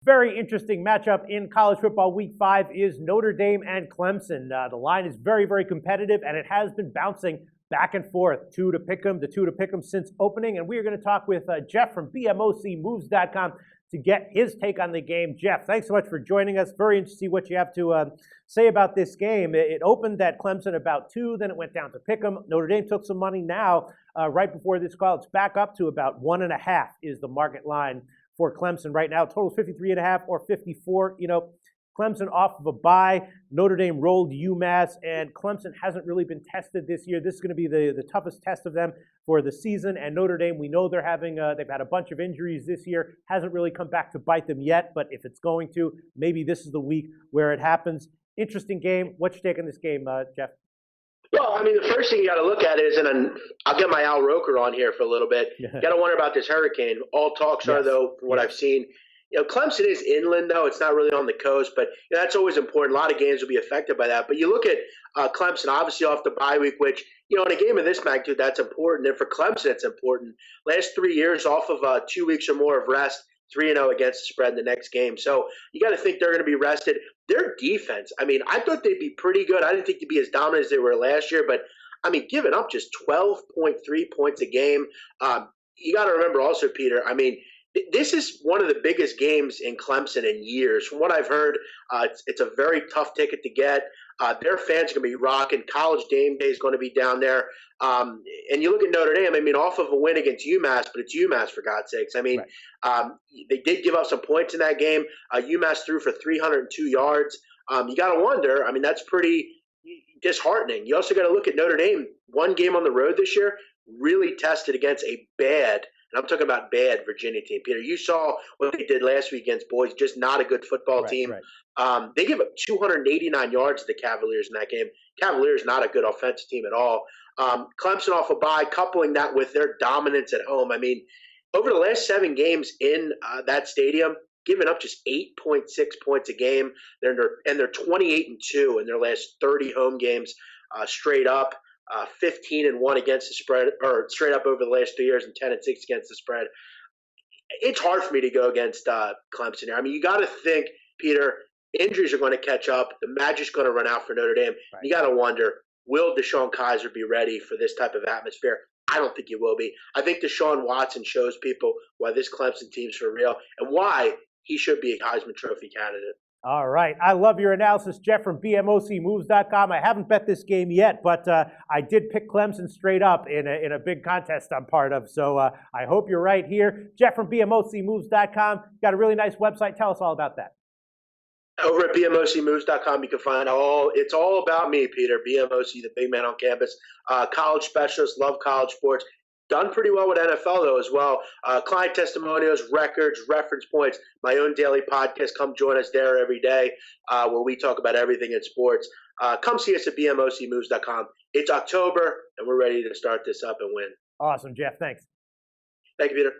Very interesting matchup in college football week 5 is Notre Dame and Clemson. The line is very, very competitive, and it has been bouncing back and forth. The two to pick 'em since opening. And we are going to talk with Jeff from BMOCmoves.com to get his take on the game. Jeff, thanks so much for joining us. Very interested to see what you have to say about this game. It opened at Clemson about 2, then it went down to pick 'em. Notre Dame took some money now. Right before this call, it's back up to about 1.5 is the market line for Clemson right now. Total 53.5 or 54. Clemson off of a bye. Notre Dame rolled UMass, and Clemson hasn't really been tested this year. This is going to be the toughest test of them for the season. And Notre Dame, we know they've had a bunch of injuries this year. Hasn't really come back to bite them yet, but if it's going to, maybe this is the week where it happens. Interesting game. What's your take on this game, Jeff? Well, I mean, the first thing you got to look at is, and I'll get my Al Roker on here for a little bit. You got to wonder about this hurricane. All talks are, though, from what I've seen, Clemson is inland, though. It's not really on the coast, but that's always important. A lot of games will be affected by that. But you look at Clemson, obviously off the bye week, which, in a game of this magnitude, that's important. And for Clemson, it's important. Last 3 years off of 2 weeks or more of rest, 3-0 against the spread in the next game. So you got to think they're going to be rested. Their defense, I mean, I thought they'd be pretty good. I didn't think they'd be as dominant as they were last year, but I mean, giving up just 12.3 points a game. You got to remember also, Peter, I mean, this is one of the biggest games in Clemson in years. From what I've heard, it's a very tough ticket to get. Their fans are going to be rocking. College game day is going to be down there. And you look at Notre Dame, I mean, off of a win against UMass, but it's UMass for God's sakes. I mean, they did give up some points in that game. UMass threw for 302 yards. You got to wonder, I mean, that's pretty disheartening. You also got to look at Notre Dame. One game on the road this year, really tested against a bad, and I'm talking about bad, Virginia team. Peter, you saw what they did last week against Boise, just not a good football team. They give up 289 yards to the Cavaliers in that game. Cavaliers not a good offensive team at all. Clemson off a bye, coupling that with their dominance at home. I mean, over the last 7 games in that stadium, giving up just 8.6 points a game. They're 28-2 in their last 30 home games straight up. 15-1 against the spread, or straight up over the last 2 years, and 10-6 against the spread. It's hard for me to go against Clemson here. I mean, you got to think, Peter, injuries are going to catch up. The magic's going to run out for Notre Dame. Right. You got to wonder, will Deshaun Kaiser be ready for this type of atmosphere? I don't think he will be. I think Deshaun Watson shows people why this Clemson team's for real and why he should be a Heisman Trophy candidate. All right. I love your analysis, Jeff, from BMOCmoves.com. I haven't bet this game yet, but I did pick Clemson straight up in a big contest I'm part of. So I hope you're right here. Jeff from BMOCmoves.com. Got a really nice website. Tell us all about that. Over at BMOCmoves.com, you can find it's all about me, Peter. BMOC, the big man on campus. College specialist, love college sports. Done pretty well with NFL, though, as well. Client testimonials, records, reference points, my own daily podcast. Come join us there every day where we talk about everything in sports. Come see us at BMOCmoves.com. It's October, and we're ready to start this up and win. Awesome, Jeff. Thanks. Thank you, Peter.